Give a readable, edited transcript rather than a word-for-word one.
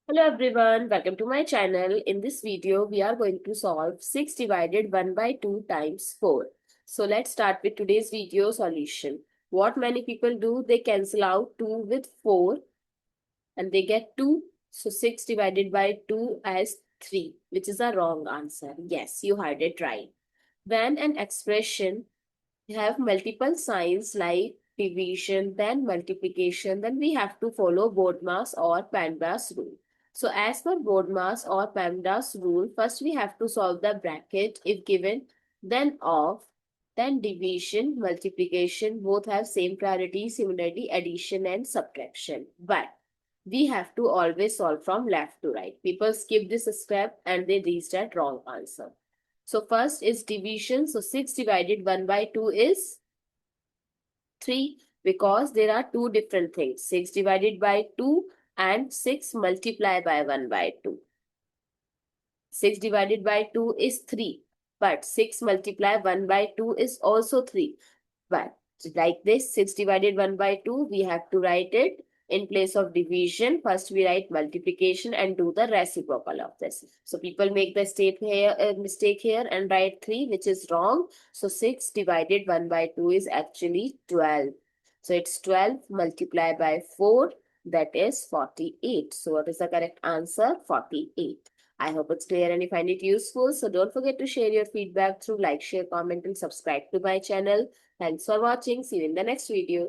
Hello everyone, welcome to my channel. In this video, we are going to solve 6 divided 1 by 2 times 4. So let's start with today's video solution. What many people do, they cancel out 2 with 4 and they get 2. So 6 divided by 2 as 3, which is a wrong answer. Yes, you heard it right. When an expression have multiple signs like division, then multiplication, then we have to follow BODMAS or PEMDAS rule. So as per BODMAS or PEMDAS rule, first we have to solve the bracket if given, then of, then division, multiplication, both have same priority, similarly addition and subtraction. But we have to always solve from left to right. People skip this step and they reach that wrong answer. So first is division. So 6 divided 1 by 2 is 3 because there are two different things. 6 divided by 2 and 6 multiplied by 1 by 2. 6 divided by 2 is 3. But 6 multiplied 1 by 2 is also 3. But like this, 6 divided 1 by 2, we have to write it in place of division. First, we write multiplication and do the reciprocal of this. So people make the mistake here and write 3, which is wrong. So 6 divided 1 by 2 is actually 12. So it's 12 multiplied by 4, that is 48. So what is the correct answer? 48. I hope it's clear and you find it useful. So don't forget to share your feedback through like, share, comment and subscribe to my channel. Thanks for watching. See you in the next video.